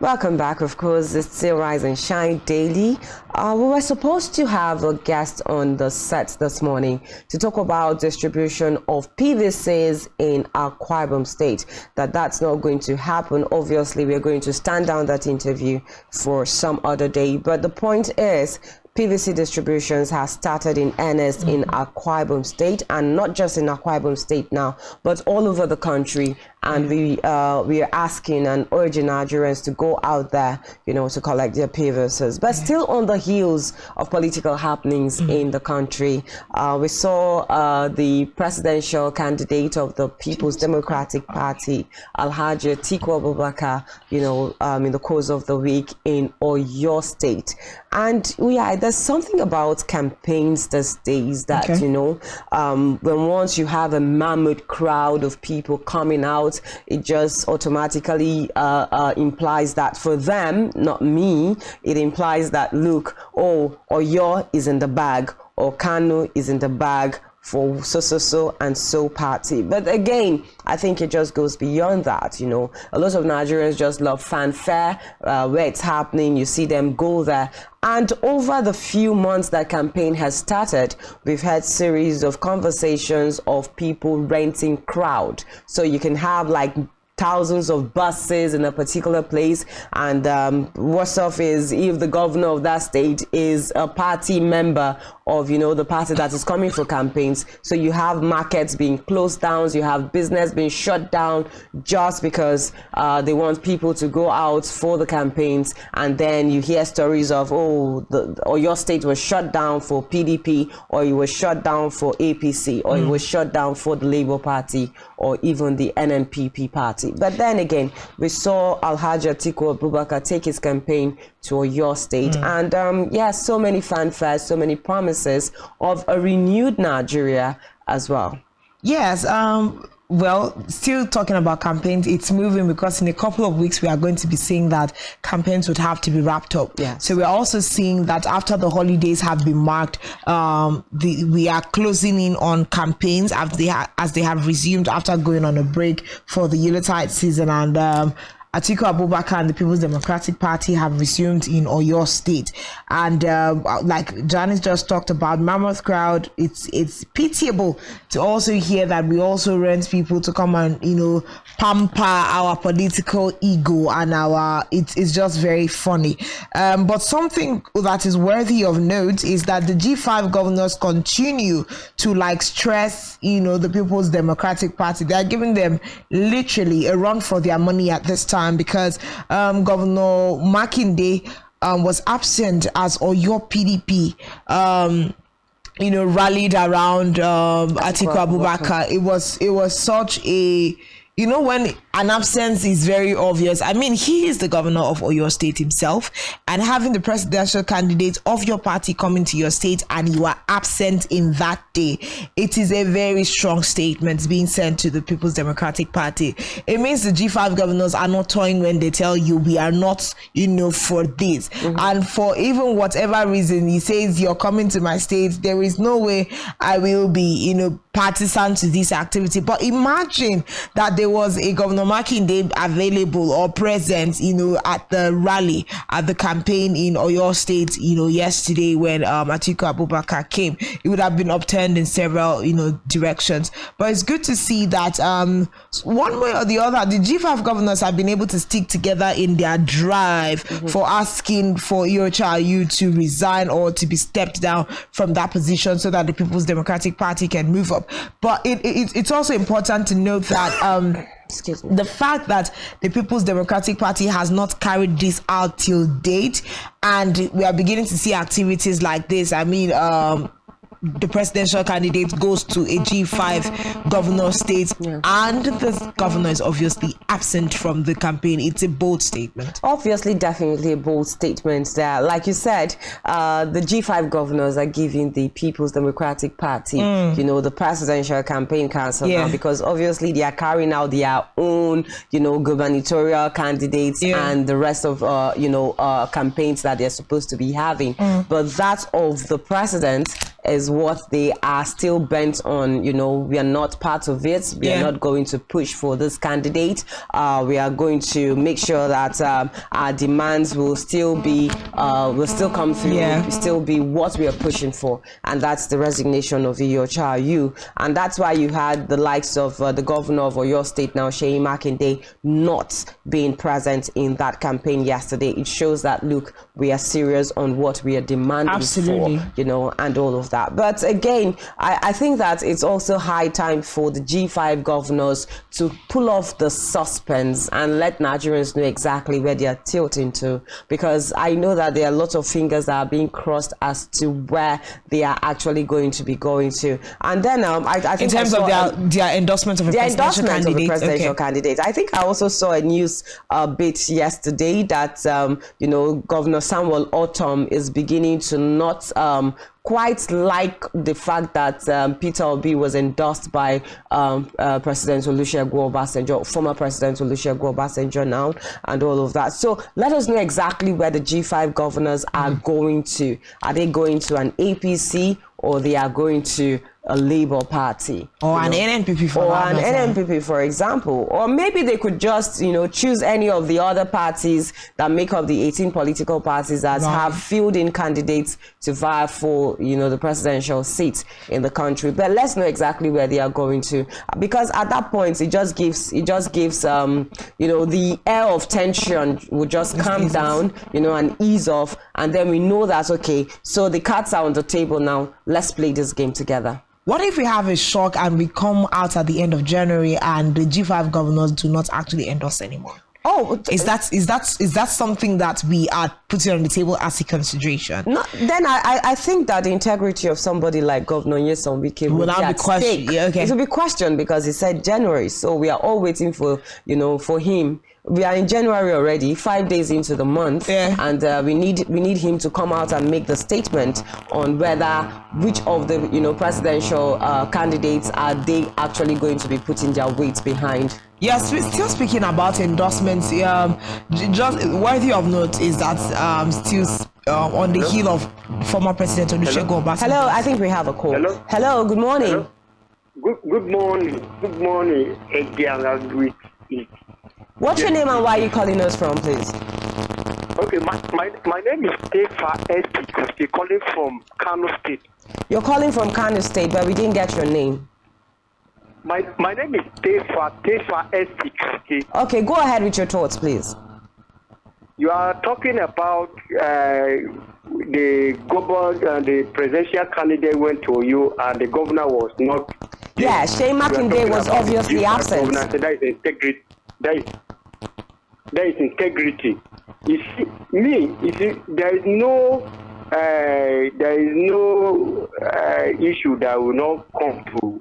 Welcome back. Of course, it's still Rise and Shine Daily. We were supposed to have a guest on the set this morning to talk about distribution of PVCs in Akwa Ibom State. That's not going to happen. Obviously, we're going to stand down that interview for some other day. But the point is, PVC distributions has started in earnest in Akwa Ibom State, and not just in Akwa Ibom State now, but all over the country. And we are asking and urging Nigerians to go out there, to collect their PVCs. But still on the heels of political happenings in the country, we saw the presidential candidate of the People's Democratic Party, Alhaji Atiku Abubakar, in the course of the week in Oyo State. And there's something about campaigns these days that, when once you have a mammoth crowd of people coming out, it just automatically implies that for them, not me, it implies that, look, Oyo is in the bag, or Kano is in the bag for so and so party. But again, I think it just goes beyond that. A lot of Nigerians just love fanfare, where it's happening, you see them go there. And over the few months that campaign has started, we've had series of conversations of people renting crowd. So you can have like thousands of buses in a particular place, and worse off is if the governor of that state is a party member of the party that is coming for campaigns. So you have markets being closed down, you have business being shut down just because they want people to go out for the campaigns. And then you hear stories of or your state was shut down for PDP, or it was shut down for APC, or it was shut down for the Labour Party, or even the NNPP party. But then again, we saw Alhaji Atiku Abubakar take his campaign to Oyo State, and so many fanfares, so many promises of a renewed Nigeria as well. Yes, well, still talking about campaigns, it's moving because in a couple of weeks we are going to be seeing that campaigns would have to be wrapped up. Yes. So we're also seeing that after the holidays have been marked, we are closing in on campaigns as they have resumed after going on a break for the Yuletide season, and Atiku Abubakar and the People's Democratic Party have resumed in Oyo State. And like Janice just talked about, mammoth crowd, it's pitiable to also hear that we also rent people to come and, pamper our political ego, and it's just very funny. But something that is worthy of note is that the G5 governors continue to stress, the People's Democratic Party. They are giving them literally a run for their money at this time, because Governor Makinde was absent as Oyo PDP rallied around Atiku Abubakar. It was such a when an absence is very obvious. I mean, he is the governor of Oyo State himself, and having the presidential candidate of your party coming to your state and you are absent in that day, it is a very strong statement being sent to the People's Democratic Party. It means the G5 governors are not toying when they tell you we are not, for this. And for even whatever reason he says you're coming to my state, there is no way I will be, partisan to this activity. But imagine that there was a Governor Makinde available or present, at the rally, at the campaign in Oyo State, yesterday when Atiku Abubakar came. It would have been upturned in several, directions. But it's good to see that one way or the other, the G5 governors have been able to stick together in their drive for asking for Iyocha to resign or to be stepped down from that position so that the People's Democratic Party can move up. But it's also important to note that the fact that the People's Democratic Party has not carried this out till date, and we are beginning to see activities like this. I mean, the presidential candidate goes to a G5 governor state, and the governor is obviously absent from the campaign. It's a bold statement. Obviously, definitely a bold statement there. Like you said, the G5 governors are giving the People's Democratic Party, the presidential campaign council now, because obviously they are carrying out their own, gubernatorial candidates and the rest of, campaigns that they're supposed to be having. But that of the president is what they are still bent on. We are not part of it. We are not going to push for this candidate. We are going to make sure that our demands will still come through, still be what we are pushing for, and that's the resignation of Iyorchia Ayu. And that's why you had the likes of the governor of Oyo State now, Seyi Makinde, not being present in that campaign yesterday. It shows that, look, we are serious on what we are demanding for, and all of that. But again, I think that it's also high time for the G5 governors to pull off the suspense and let Nigerians know exactly where they are tilting to, because I know that there are lots of fingers that are being crossed as to where they are actually going to be going to. And then I think in terms of their endorsement of a presidential candidate. I think I also saw a news bit yesterday that Governor Samuel Ortom is beginning to not quite like the fact that Peter Obi was endorsed by President Olusegun Obasanjo, former President Olusegun Obasanjo now, and all of that. So let us know exactly where the G5 governors are going to. Are they going to an APC, or they are going to a Labour Party, or an NNPP, for example, or maybe they could just choose any of the other parties that make up the 18 political parties that have filled in candidates to vie for the presidential seat in the country. But let's know exactly where they are going to, because at that point it just gives the air of tension will just calm down, and ease off, and then we know that, okay, so the cards are on the table now, let's play this game together. What if we have a shock and we come out at the end of January and the G5 governors do not actually endorse anymore? Oh, is that something that we are putting on the table as a consideration? No, then I think that the integrity of somebody like Governor Nyesom Wike will be questioned. It will be questioned, because he said January, so we are all waiting for him. We are in January already, 5 days into the month, and we need him to come out and make the statement on which of the presidential candidates are they actually going to be putting their weight behind. Yes, we're still speaking about endorsements. Just worthy of note is that still on the heel of former President Olusegun Obasanjo. Hello, I think we have a call. Hello, good morning. Hello. Good morning. Again, What's your name and where are you calling us from, please? Okay, my name is Tefa Estik. You're calling from Kano State. You're calling from Kano State, but we didn't get your name. My name is Tefa Estik. Okay, go ahead with your thoughts, please. You are talking about the governor, the presidential candidate went to you, and the governor was not. Yeah, Seyi Makinde was obviously absent. That is integrity. That is integrity. You see, there is no issue that will not come to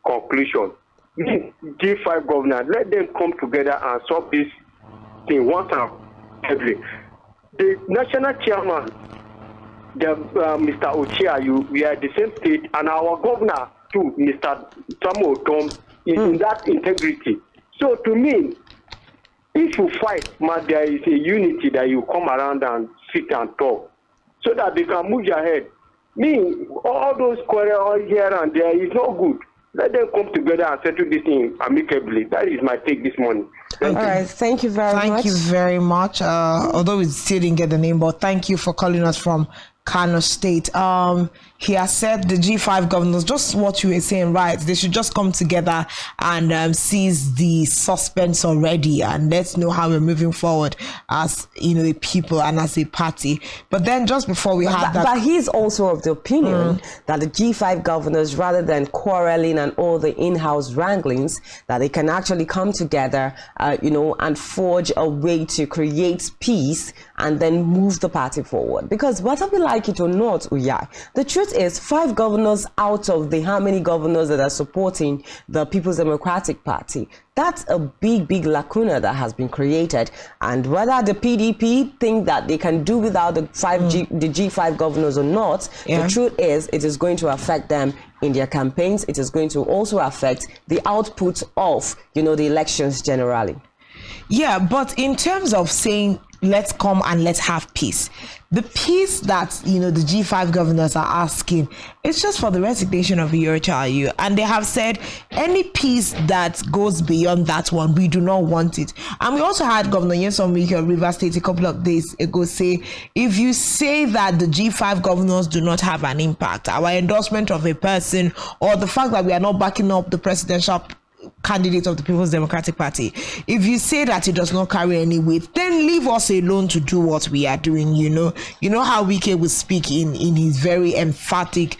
conclusion. G5 governors, let them come together and solve this thing once and every. The national chairman, Mr. Ochia, we are the same state, and our governor too, Mr. Samuel Tom, is in that integrity. So to me, if you fight, there is a unity that you come around and sit and talk, so that they can move your head. All those quarrels here and there is not good. Let them come together and settle this thing amicably. That is my take this morning. All right, thank you very much. Thank you very much. Although we still didn't get the name, but thank you for calling us from Kano State. He has said the G5 governors, just what you were saying, right? They should just come together and seize the suspense already, and let's know how we're moving forward as the people and as a party. But then just before we had that, but he's also of the opinion that the G5 governors, rather than quarreling and all the in-house wranglings, that they can actually come together, and forge a way to create peace and then move the party forward. Because whether we like it or not, Uyai, the truth is 5 governors out of the how many governors that are supporting the People's Democratic Party, that's a big lacuna that has been created. And whether the PDP think that they can do without the G5 governors or not, the truth is it is going to affect them in their campaigns. It is going to also affect the output of the elections generally. Yeah, but in terms of saying let's come and let's have peace. The peace that, the G5 governors are asking, it's just for the resignation of Iyorchia, and they have said any peace that goes beyond that one, we do not want it. And we also had Governor Nyesom Wike of Rivers State a couple of days ago say, if you say that the G5 governors do not have an impact, our endorsement of a person, or the fact that we are not backing up the presidential candidate of the People's Democratic Party, if you say that it does not carry any weight, then leave us alone to do what we are doing. You know how Wike will speak in his very emphatic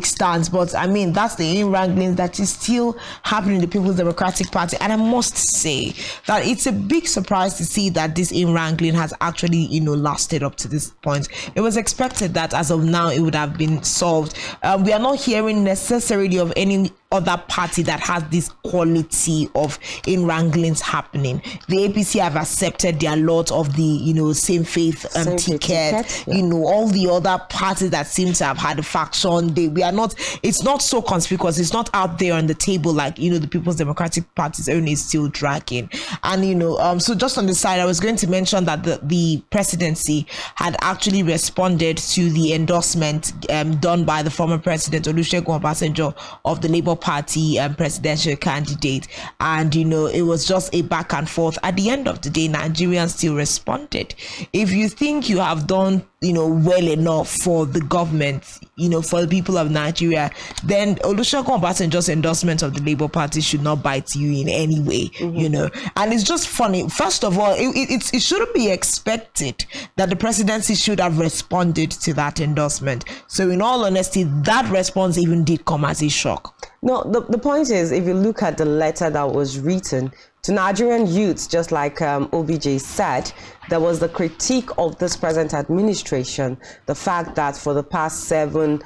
stance. But I mean, that's the in-wrangling that is still happening in the People's Democratic Party. And I must say that it's a big surprise to see that this in-wrangling has actually, lasted up to this point. It was expected that as of now, it would have been solved. We are not hearing necessarily of any other party that has this quality of in-wranglings happening. The APC have accepted their lot of the, same faith ticket. Yeah. All the other parties that seem to have had a faction, it's not so conspicuous. It's not out there on the table like, the People's Democratic Party's own is still dragging. And, so just on the side, I was going to mention that the presidency had actually responded to the endorsement done by the former president, Olusegun Obasanjo, of the Labour Party presidential candidate. And it was just a back and forth. At the end of the day, Nigerians still responded. If you think you have done well enough for the government, for the people of Nigeria, then Olusegun Obasanjo's endorsement of the Labour Party should not bite you in any way. And it's just funny. First of all, it shouldn't be expected that the presidency should have responded to that endorsement. So in all honesty, that response even did come as a shock. No, the point is, if you look at the letter that was written to Nigerian youths, just like OBJ said, there was the critique of this present administration, the fact that for the past 7+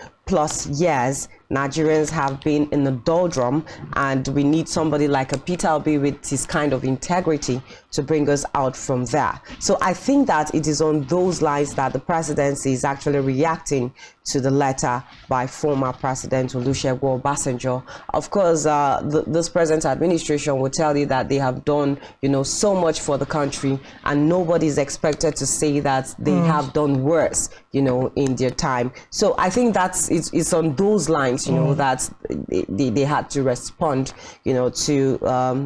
years, Nigerians have been in the doldrum, and we need somebody like a Peter Obi with his kind of integrity to bring us out from there. So I think that it is on those lines that the presidency is actually reacting to the letter by former President Olusegun Obasanjo. Of course, this present administration will tell you that they have done, so much for the country, and nobody is expected to say that they have done worse, in their time. So I think it's on those lines, that they had to respond, to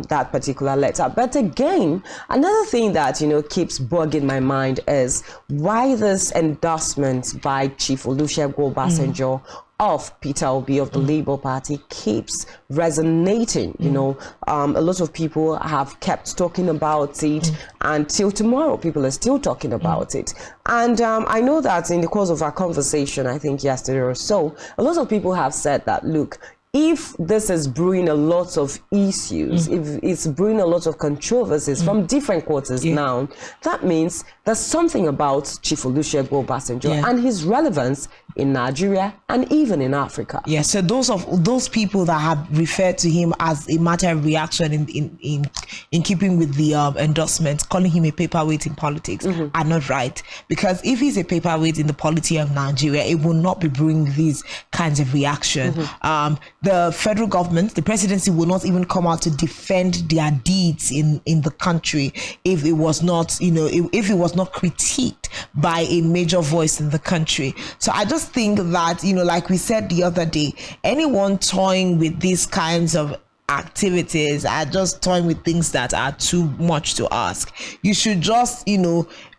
that particular letter. But again, another thing that, keeps bugging my mind is why this endorsement by Chief Olusegun Obasanjo of Peter Obi of the Labour Party keeps resonating. A lot of people have kept talking about it, and till tomorrow people are still talking about it. And I know that in the course of our conversation, I think yesterday or so, a lot of people have said that, look, if this is brewing a lot of issues, if it's brewing a lot of controversies from different quarters now, that means there's something about Chief Olusegun Obasanjo and his relevance in Nigeria and even in Africa. Yeah, so those people that have referred to him as a matter of reaction in keeping with the endorsement, calling him a paperweight in politics, are not right. Because if he's a paperweight in the polity of Nigeria, it will not be brewing these kinds of reaction. The federal government, the presidency, will not even come out to defend their deeds in the country if it was not, if it was not critiqued by a major voice in the country. So I just think that, like we said the other day, anyone toying with these kinds of activities are just toying with things that are too much to ask. You should just,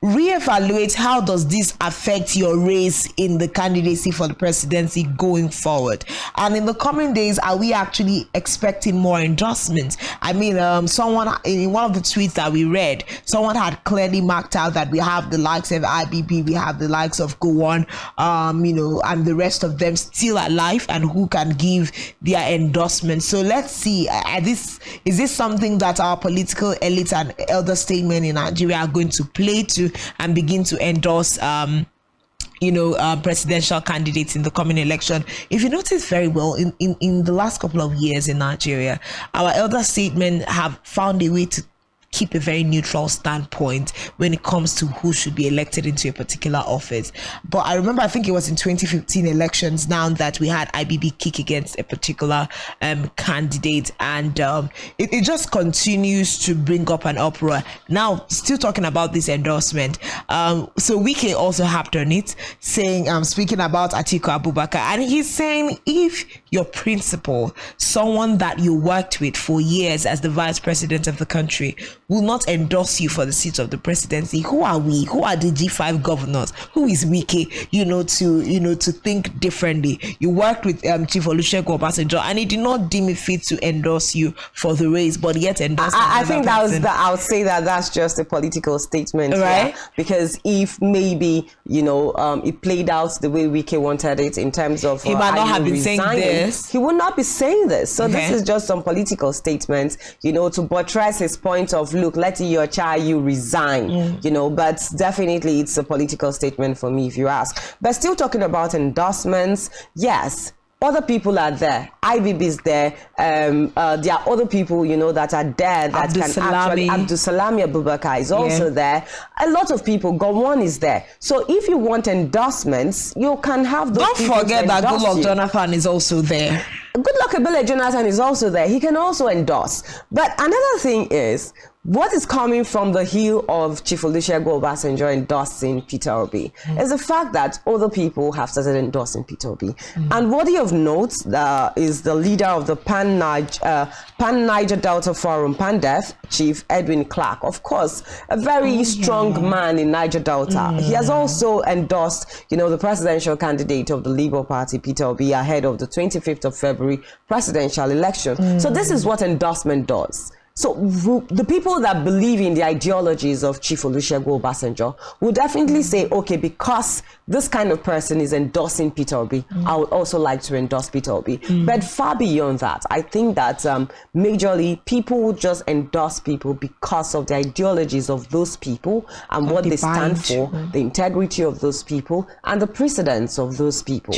reevaluate how does this affect your race in the candidacy for the presidency going forward. And in the coming days, are we actually expecting more endorsements? I mean, someone in one of the tweets that we read, someone had clearly marked out that we have the likes of IBB, we have the likes of Gowon, and the rest of them still alive and who can give their endorsement. So let's see, is this something that our political elite and elder statesmen in Nigeria are going to play to and begin to endorse presidential candidates in the coming election? If you notice very well, in the last couple of years in Nigeria, our elder statesmen have found a way to keep a very neutral standpoint when it comes to who should be elected into a particular office. But I remember, I think it was in 2015 elections now that we had IBB kick against a particular candidate, and it just continues to bring up an uproar. Now, still talking about this endorsement, so Wike also harped on it, saying, speaking about Atiku Abubakar, and he's saying if your principal, someone that you worked with for years as the vice president of the country, will not endorse you for the seat of the presidency, who are we? Who are the G5 governors? Who is Wike, to think differently? You worked with Chief Olusegun Obasanjo, and he did not deem it fit to endorse you for the race, but yet endorsed. I think I would say that's just a political statement, right? Yeah? Because if maybe it played out the way Wike wanted it in terms of he might not have been saying this. He would not be saying this. So this is just some political statements, to buttress his point of, look, let your child you resign, but definitely it's a political statement for me, if you ask. But still talking about endorsements, yes, other people are there. IBB is there. There are other people, that are there that can actually. Abdulsalami Abubakar is also there. A lot of people. Gowon is there. So if you want endorsements, you can have those. Don't forget that Goodluck Jonathan is also there. Goodluck Ebele Jonathan is also there. He can also endorse. But another thing is, what is coming from the heel of Chief Olusegun Obasanjo endorsing Peter Obi is the fact that other people have started endorsing Peter Obi. And worthy of note is the leader of the Pan-Niger Delta Forum, PANDEF, Chief Edwin Clark. Of course, a very strong man in Niger Delta. He has also endorsed, the presidential candidate of the Labour Party, Peter Obi, ahead of the 25th of February presidential election. So this is what endorsement does. So the people that believe in the ideologies of Chief Olusegun Obasanjo will definitely say, okay, because this kind of person is endorsing Peter Obi, I would also like to endorse Peter Obi. But far beyond that, I think that majorly people will just endorse people because of the ideologies of those people and what they stand for, the integrity of those people and the precedence of those people.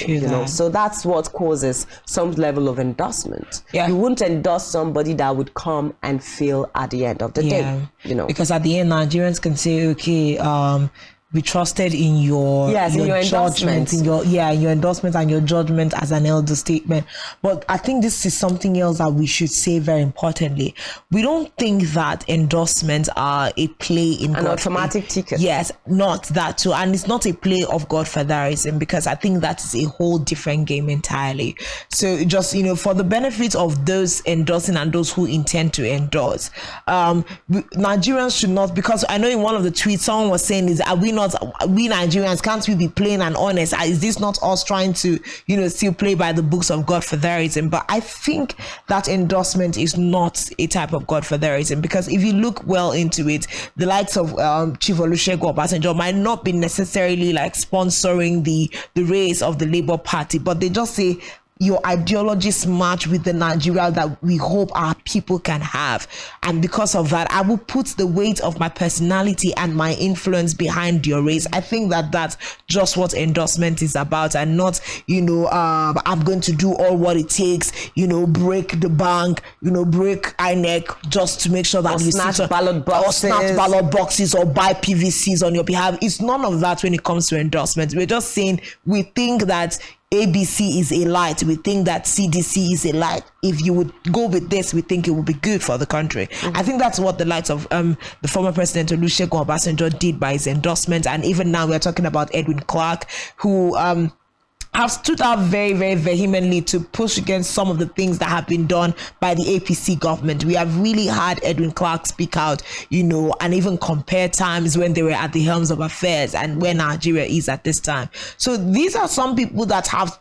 So that's what causes some level of endorsement. You wouldn't endorse somebody that would come and fail at the end of the day, because at the end Nigerians can say, okay, we trusted in your judgment, in your endorsement and your judgment as an elder statement. But I think this is something else that we should say very importantly. We don't think that endorsements are a play in an automatic ticket. Yes, not that too. And it's not a play of Godfatherism, because I think that is a whole different game entirely. So just, for the benefit of those endorsing and those who intend to endorse, Nigerians should not, because I know in one of the tweets someone was saying, we Nigerians, can't we be plain and honest? Is this not us trying to, still play by the books of Godfatherism? But I think that endorsement is not a type of Godfatherism, because if you look well into it, the likes of Chief Olusegun Obasanjo might not be necessarily like sponsoring the race of the Labour Party, but they just say, your ideologies match with the Nigeria that we hope our people can have. And because of that, I will put the weight of my personality and my influence behind your race. I think that that's just what endorsement is about, and not, I'm going to do all what it takes, break the bank, break INEC just to make sure that you snatch ballot boxes or buy PVCs on your behalf. It's none of that when it comes to endorsements. We're just saying we think that ABC is a light. We think that CDC is a light. If you would go with this, we think it would be good for the country. I think that's what the likes of the former president Olusegun Obasanjo did by his endorsement. And even now we're talking about Edwin Clark, who have stood out very, very vehemently to push against some of the things that have been done by the APC government. We have really had Edwin Clark speak out, and even compare times when they were at the helms of affairs and where Nigeria is at this time. So these are some people that have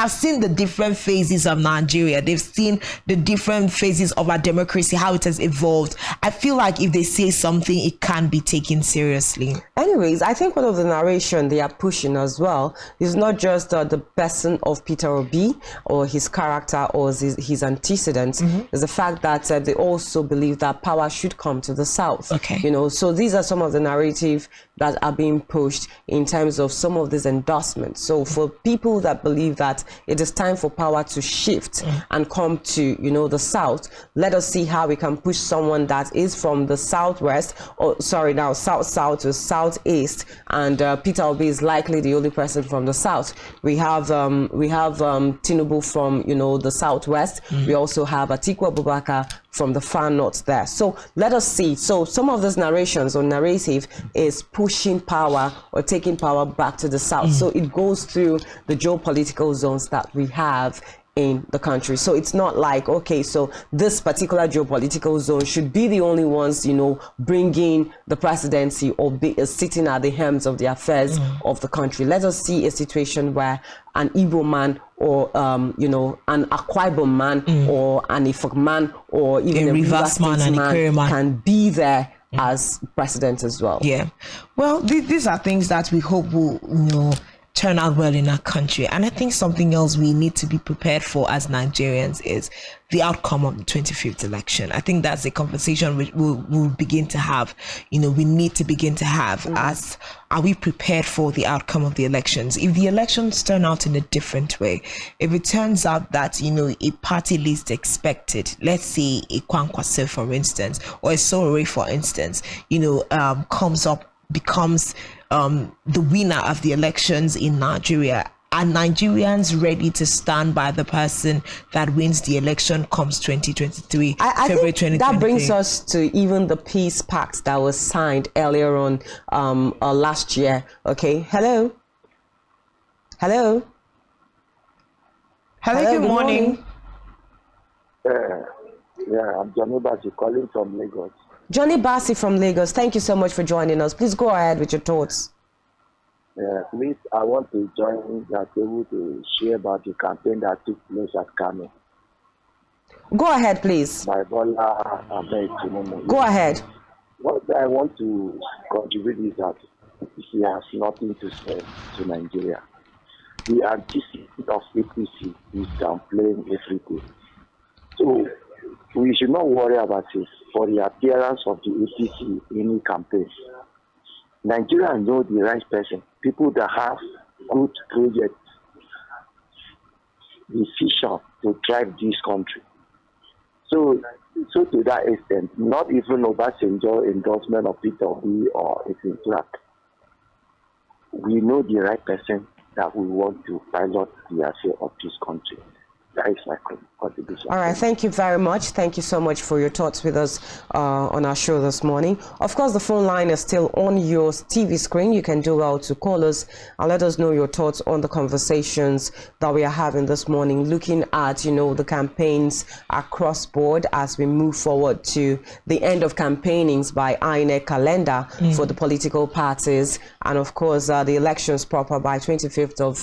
seen the different phases of Nigeria. They've seen the different phases of our democracy, how it has evolved. I feel like if they say something, it can be taken seriously. Anyways, I think one of the narration they are pushing as well is not just the person of Peter Obi or his character or his antecedents. It's the fact that they also believe that power should come to the South. So these are some of the narrative that are being pushed in terms of some of these endorsements. So for people that believe that it is time for power to shift and come to, the south. Let us see how we can push someone that is from the southwest, or sorry, now south to southeast, and Peter Obi is likely the only person from the south. We have Tinubu from, the southwest. We also have Atiku Abubakar from the far north there. So let us see. So some of these narrations or narrative is pushing power or taking power back to the south. So it goes through the geopolitical zones that we have in the country. So it's not like, okay, so this particular geopolitical zone should be the only ones, bringing the presidency or sitting at the helms of the affairs of the country. Let us see a situation where an Igbo man or, an Akwa Ibom man or an Ifuk man or even a Rivers man and a man can be there as president as well. Yeah. Well, these are things that we hope will, turn out well in our country. And I think something else we need to be prepared for as Nigerians is the outcome of the 25th election. I think that's a conversation we'll begin to have. We need to begin to have as, are we prepared for the outcome of the elections? If the elections turn out in a different way, if it turns out that, a party least expected, let's say a Kwankwase, for instance, or a Sorore, for instance, comes up, becomes the winner of the elections in Nigeria, are Nigerians ready to stand by the person that wins the election comes 2023, I February think 2023? That brings us to even the peace pact that was signed earlier on last year. Okay, hello, good morning. I'm Johnny Bassi calling from Lagos. Johnny Bassi from Lagos, thank you so much for joining us. Please go ahead with your thoughts. Please, I want to join that table to share about the campaign that took place at Kano. Go ahead, please. By Bola Ahmed Tinubu. Go ahead. What I want to contribute is that he has nothing to say to Nigeria. The anticipation of APC is downplaying everything. So we should not worry about it for the appearance of the APC in the campaign. Nigeria know the right person, people that have good projects, the vision to drive this country. So to that extent, not even Obasanjo endorsement of Peter Obi or a track. We know the right person that we want to pilot the affair of this country. That is my contribution. All right, thank you very much. Thank you so much for your thoughts with us on our show this morning. Of course, the phone line is still on your TV screen. You can do well to call us and let us know your thoughts on the conversations that we are having this morning, looking at, the campaigns across board as we move forward to the end of campaignings by INEC calendar for the political parties. And of course, the elections proper by 25th of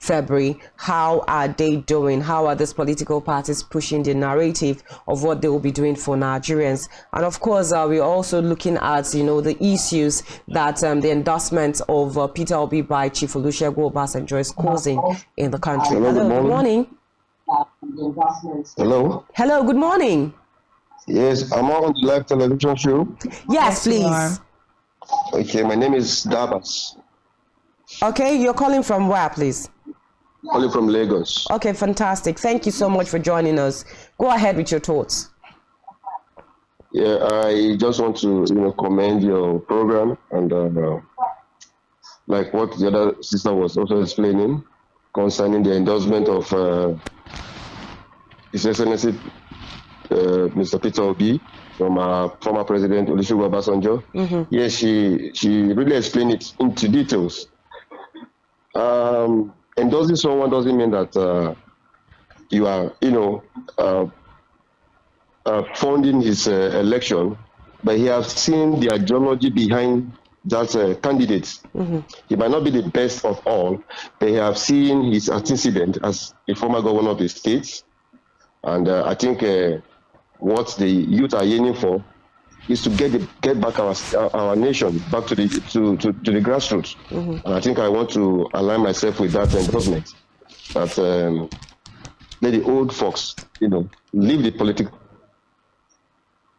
February. How are they doing? How are these political parties pushing the narrative of what they will be doing for Nigerians? And of course, we're also looking at, the issues that the endorsement of Peter Obi by Chief Olusegun Obasanjo is causing in the country. Hello, good morning. Hello. Hello, good morning. Yes, I'm on the live television show. Yes, please. Okay, my name is Dabas. Okay, you're calling from where, please? Calling from Lagos. Okay, fantastic. Thank you so much for joining us. Go ahead with your thoughts. Yeah, I just want to commend your program and like what the other sister was also explaining concerning the endorsement of His Excellency Mr. Peter Obi from our former President Olusegun Obasanjo. Yes, she really explained it into details. Endorsing someone doesn't mean that you are, funding his election, but he has seen the ideology behind that candidate. He might not be the best of all, but he have seen his antecedent as a former governor of the state, and I think what the youth are yearning for is to get back our nation back to the grassroots. And I think I want to align myself with that endorsement. That let the old folks, leave the political.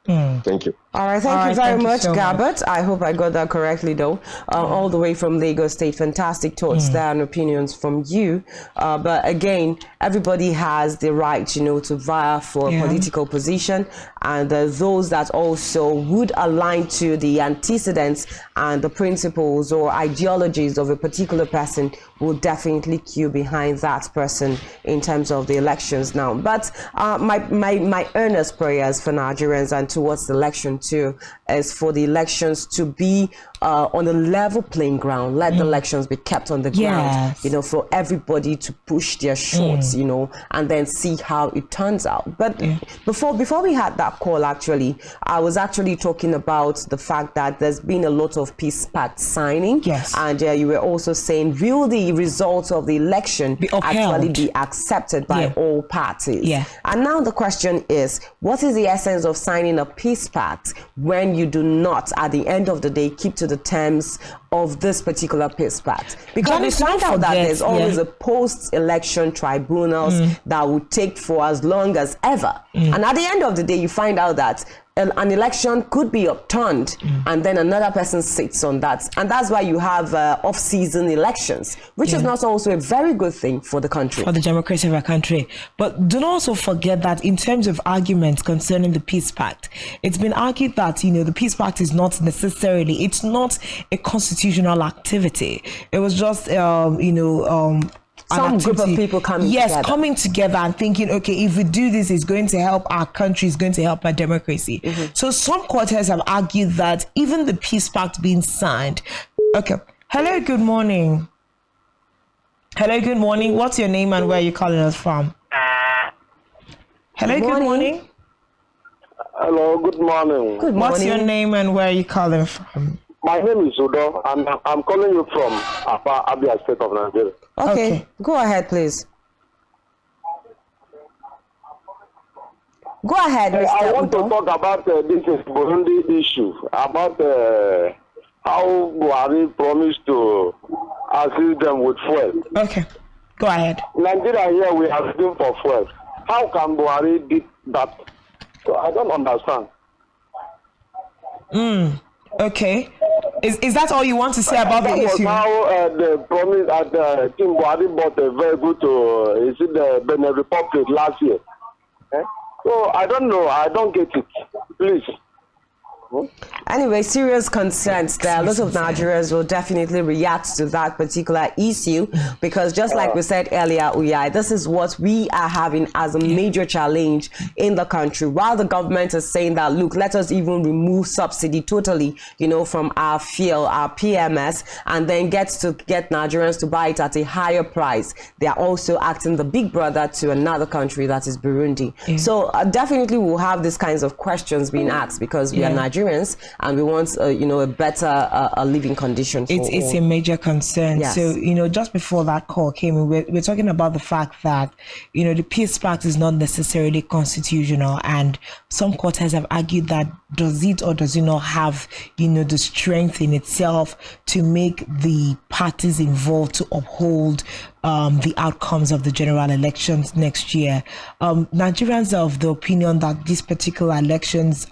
Thank you. All right, thank you very much, so Gabbert. I hope I got that correctly, though. All the way from Lagos State. Fantastic thoughts there and opinions from you. But again, everybody has the right, to vie for a political position. And those that also would align to the antecedents and the principles or ideologies of a particular person will definitely queue behind that person in terms of the elections now. But my earnest prayers for Nigerians and towards the election too is for the elections to be on a level playing ground. Let the elections be kept on the ground, for everybody to push their shorts, and then see how it turns out. But before we had that call, actually, I was actually talking about the fact that there's been a lot of peace pact signing. Yes. And you were also saying, will the results of the election actually be accepted by all parties? Yeah. And now the question is, what is the essence of signing a peace pact when you do not, at the end of the day, keep to the terms of this particular peace pact? Because we find out that there's always a post-election tribunals that will take for as long as ever. And at the end of the day, you find out that an election could be upturned and then another person sits on that. And that's why you have off-season elections, which is not also a very good thing for the country. For the democracy of our country. But do not also forget that in terms of arguments concerning the peace pact, it's been argued that, the peace pact is not necessarily, it's not a constitutional activity. It was just, some group of people coming together. Coming together and thinking, okay, if we do this, it's going to help our country, it's going to help our democracy. So some quarters have argued that even the peace pact being signed. Okay. Hello, good morning. Hello, good morning. What's your name and where are you calling us from? Hello, good morning. Hello, good morning. Good morning. What's your name and where are you calling from? My name is Udo, and I'm calling you from Apa, Abia State of Nigeria. Okay, go ahead, please. Go ahead, Mr. I want Udo. to talk about this Burundi issue, about how Buhari promised to assist them with fuel. Okay, go ahead. Nigeria here, we are looking for fuel. How can Buhari do that? So I don't understand. Okay. Is that all you want to say about the issue? That was how the promise that King Buhari bought a vehicle to the Benin Republic last year. So I don't know. I don't get it. Please. Anyway, serious concerns there. A lot of Nigerians will definitely react to that particular issue because just like we said earlier, Uyai, this is what we are having as a major challenge in the country. While the government is saying that, look, let us even remove subsidy totally, from our fuel, our PMS, and then get Nigerians to buy it at a higher price. They are also acting the big brother to another country, that is Burundi. So definitely we'll have these kinds of questions being asked because we are Nigerians and we want a better living condition for it's a major concern. Yes. So just before that call came in, we're talking about the fact that the peace pact is not necessarily constitutional, and some quarters have argued that does it or does it not have the strength in itself to make the parties involved to uphold the outcomes of the general elections next year. Nigerians are of the opinion that these particular elections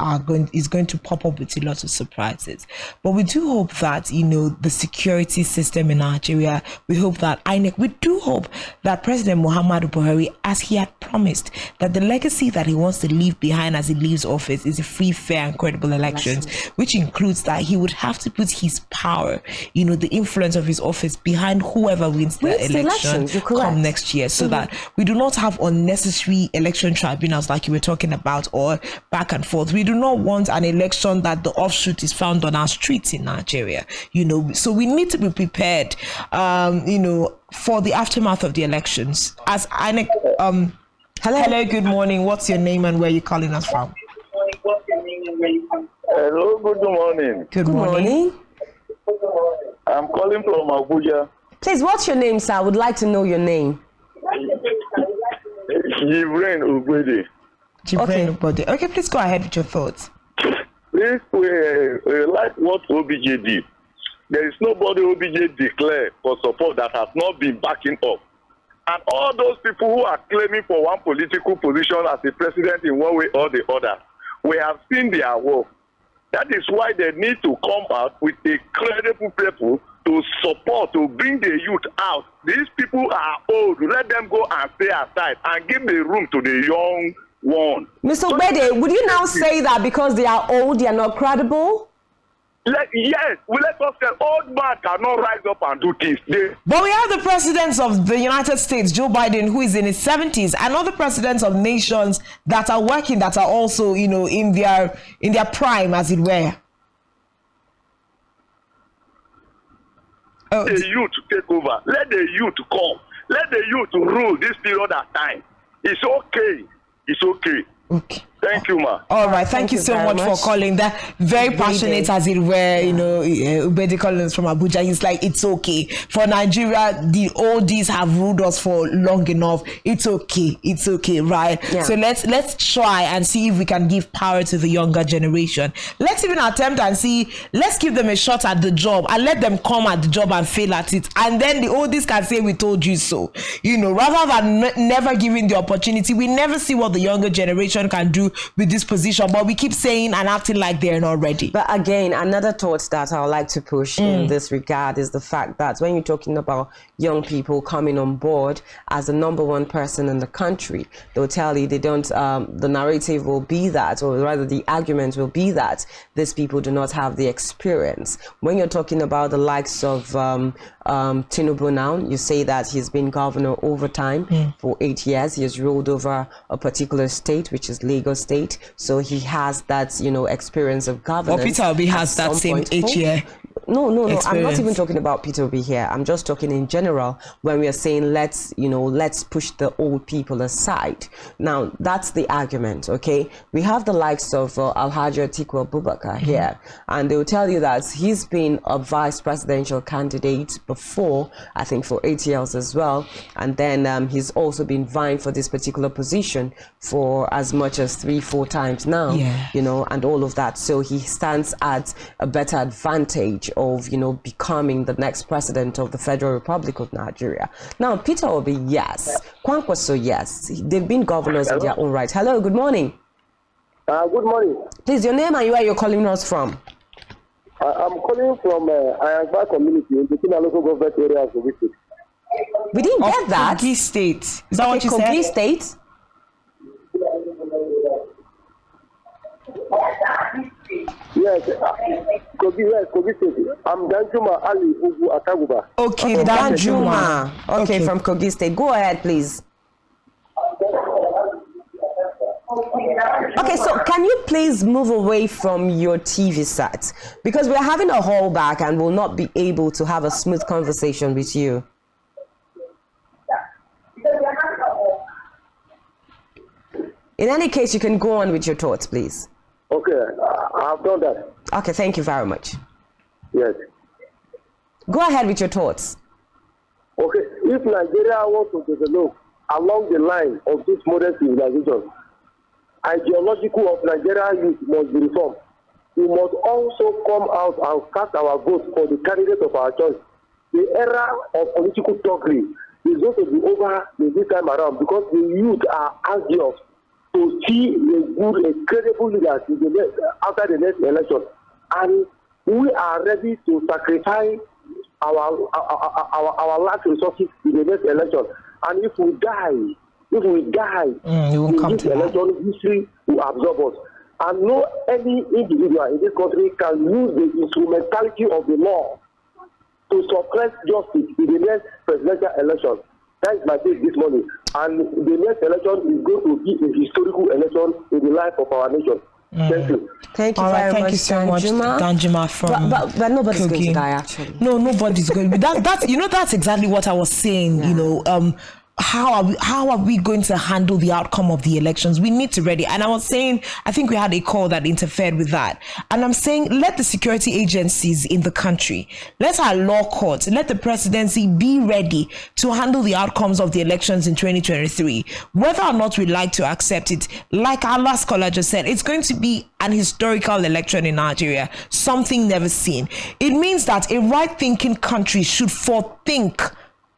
is going to pop up with a lot of surprises. But we do hope that the security system in Nigeria, we hope that INEC, we do hope that President Muhammadu Buhari, as he had promised, that the legacy that he wants to leave behind as he leaves office is a free, fair, and credible elections, which includes that he would have to put his power, the influence of his office behind whoever wins the election come next year, so that we do not have unnecessary election tribunals like you were talking about, or back and forth. We do not want an election that the offshoot is found on our streets in Nigeria, so we need to be prepared, for the aftermath of the elections. As INEC, hello, good morning. What's your name and where are you calling us from? Hello, good morning. Good morning. I'm calling from Abuja. Please, what's your name, sir? I would like to know your name. Jibrin Ubedi. Okay, please go ahead with your thoughts. Please, we like what OBJ did. There is nobody OBJ declared for support that has not been backing up. And all those people who are claiming for one political position as a president in one way or the other, we have seen their work. That is why they need to come out with a credible people to support, to bring the youth out. These people are old. Let them go and stay aside and give the room to the young one. Mr. Obede, would you now say that because they are old, they are not credible? Yes, let us say old man cannot rise up and do things. But we have the presidents of the United States, Joe Biden, who is in his 70s, and other presidents of nations that are working, that are also, you know, in their prime, as it were. The youth take over. Let the youth come. Let the youth rule this period of time. It's okay. It's okay. Okay. Thank you, ma. All right, thank you so much for calling. That very passionate, as it were, you know, Ubedi Collins from Abuja. He's like, it's okay. For Nigeria, the oldies have ruled us for long enough. It's okay, right? Yeah. So let's try and see if we can give power to the younger generation. Let's even attempt and see, let's give them a shot at the job and let them come at the job and fail at it. And then the oldies can say, we told you so. You know, rather than never giving the opportunity, we never see what the younger generation can do with this position, but we keep saying and acting like they're not ready. But again, another thought that I would like to push in this regard is the fact that when you're talking about young people coming on board as the number one person in the country, they'll tell you they don't, the narrative will be that, or rather the argument will be that these people do not have the experience. When you're talking about the likes of Tinubu now, you say that he's been governor over time for 8 years. He has ruled over a particular state, which is Lagos State. So he has that, you know, experience of governance. Well, Peter Obi has that same 8 year. No. Experience. I'm not even talking about Peter Obi here. I'm just talking in general when we are saying let's push the old people aside. Now, that's the argument, okay? We have the likes of Alhaji Atiku Abubakar here, and they will tell you that he's been a vice presidential candidate before, I think for 8 years as well, and then he's also been vying for this particular position for as much as 3-4 times now, you know, and all of that. So he stands at a better advantage of, you know, becoming the next president of the Federal Republic of Nigeria. Now, Peter Obi, yes. Kwankwaso, yes. They've been governors in their own right. Hello, good morning. Good morning. Please, your name and where you're calling us from. I'm calling from Ayangba community in the Kina local government area of Kogi State. We didn't get that. Kogi State. Is that what you said? Kogi State? Yes, Kogi State. I'm Danjuma Ali Ugu Ataguba. Okay, Danjuma. Okay, from Kogi State. Go ahead, please. Okay, so can you please move away from your TV set? Because we're having a holdback and will not be able to have a smooth conversation with you. In any case, you can go on with your thoughts, please. Okay, I've done that. Okay, thank you very much. Yes. Go ahead with your thoughts. Okay, if Nigeria wants to develop along the line of this modern civilization, ideological of Nigeria youth must be reformed. We must also come out and cast our vote for the candidate of our choice. The era of political thuggery is going to be over this time around because the youth are anxious to see a credible leader after the next election, and we are ready to sacrifice our last resources in the next election. And if we die in this election, history will absorb us. And no any individual in this country can use the instrumentality of the law to suppress justice in the next presidential election. That is my take this morning. And the next election is going to be a historical election in the life of our nation. Thank you. Thank you very much. Thank you so much, Danjuma from but nobody's Kogi. going to die, actually. No, nobody's going to. That's exactly what I was saying. Yeah. You know, how are we going to handle the outcome of the elections? We need to ready. And I was saying, I think we had a call that interfered with that. And I'm saying, let the security agencies in the country, let our law courts, let the presidency be ready to handle the outcomes of the elections in 2023. Whether or not we like to accept it, like our last caller just said, it's going to be an historical election in Nigeria, something never seen. It means that a right-thinking country should forethink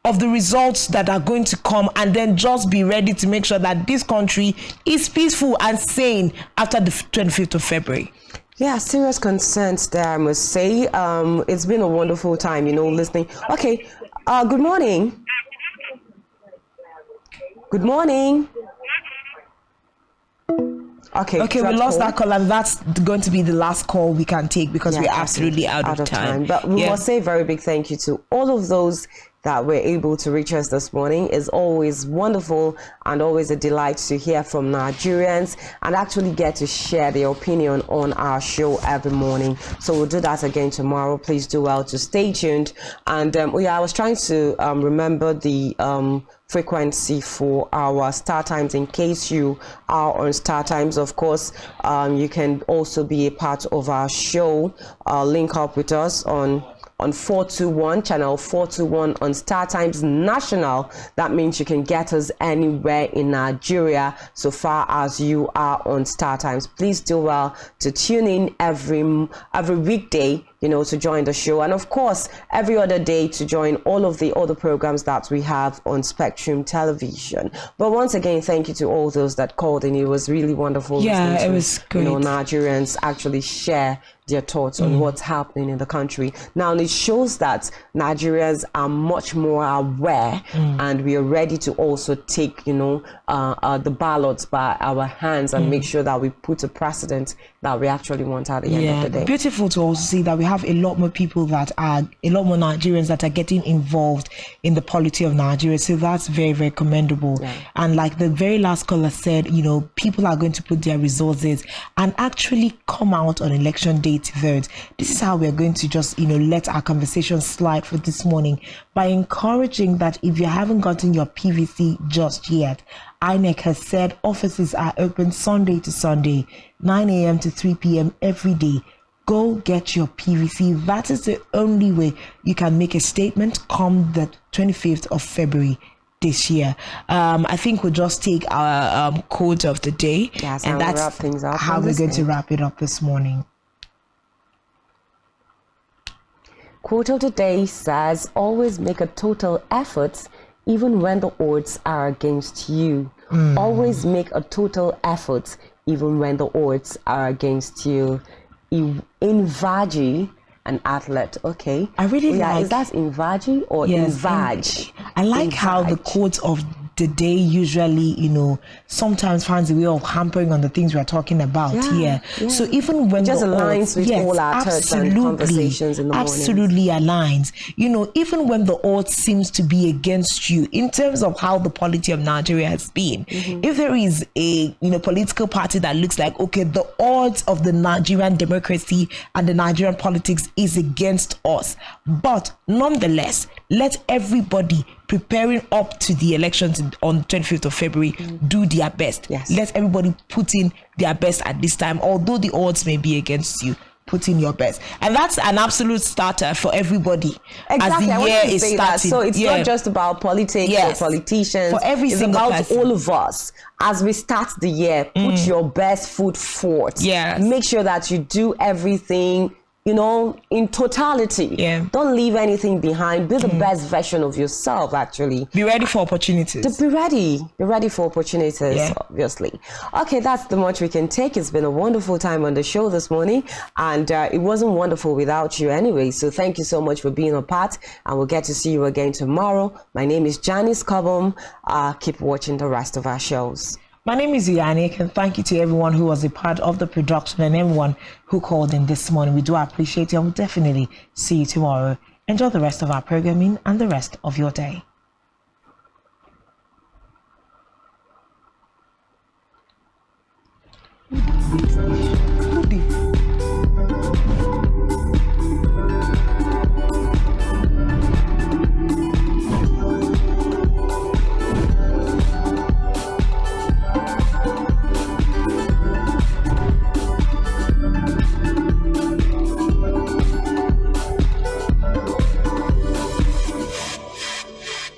of the results that are going to come and then just be ready to make sure that this country is peaceful and sane after the 25th of February. Yeah, serious concerns there, I must say. It's been a wonderful time, listening. Okay, good morning. Good morning. Okay, we lost that call, and that's going to be the last call we can take because we're absolutely out of time. But we must say a very big thank you to all of those that were able to reach us this morning. Is always wonderful and always a delight to hear from Nigerians and actually get to share their opinion on our show every morning. So we'll do that again tomorrow. Please do well to stay tuned. And I was trying to remember the frequency for our Star Times. In case you are on Star Times, of course, you can also be a part of our show. Link up with us on 421, channel 421 on Star Times National. That means you can get us anywhere in Nigeria so far as you are on Star Times. Please do well to tune in every weekday, to join the show. And of course, every other day to join all of the other programs that we have on Spectrum Television. But once again, thank you to all those that called in. It was really wonderful. Yeah, it was great. Nigerians actually share their thoughts on what's happening in the country. Now, it shows that Nigerians are much more aware and we are ready to also take, the ballots by our hands and make sure that we put a precedent that we actually want at the end of the day. Beautiful to also see that we have a lot more Nigerians that are getting involved in the polity of Nigeria. So that's very, very commendable. Yeah. And like the very last caller said, people are going to put their resources and actually come out on election day to vote. This is how we're going to just, let our conversation slide for this morning by encouraging that if you haven't gotten your PVC just yet, INEC has said offices are open Sunday to Sunday, 9 a.m. to 3 p.m. every day. Go get your PVC. That is the only way you can make a statement come the 25th of February this year. I think we'll just take our quote of the day. Yes, and that's wrap things up how we're going to wrap it up this morning. Quote of the day says, always make a total effort even when the odds are against you. Always make a total effort even when the odds are against you. Invaji, an athlete. Okay. I really like. Is that Invaji or Invaj? I like how the quote of the day usually, sometimes finds a way of hampering on the things we're talking about here. Yeah. So even when just aligns with all our thoughts and conversations in the morning. Absolutely aligns. Even when the odds seems to be against you in terms of how the polity of Nigeria has been, if there is a political party that looks like, okay, the odds of the Nigerian democracy and the Nigerian politics is against us, but nonetheless, let everybody preparing up to the elections on 25th of February do their best. Yes. Let everybody put in their best at this time, although the odds may be against you. Put in your best, and that's an absolute starter for everybody. Exactly. As the year is starting. So it's not just about politics or politicians. For every single person. It's about all of us. As we start the year, put your best foot forth. Yes. Make sure that you do everything, in totality. Yeah. Don't leave anything behind. Be the best version of yourself, actually. Be ready for opportunities. Be ready for opportunities, obviously. Okay, that's the much we can take. It's been a wonderful time on the show this morning, and it wasn't wonderful without you anyway. So thank you so much for being a part, and we'll get to see you again tomorrow. My name is Janice Cobham. Keep watching the rest of our shows. My name is Yannick, and thank you to everyone who was a part of the production and everyone who called in this morning. We do appreciate you, and we'll definitely see you tomorrow. Enjoy the rest of our programming and the rest of your day.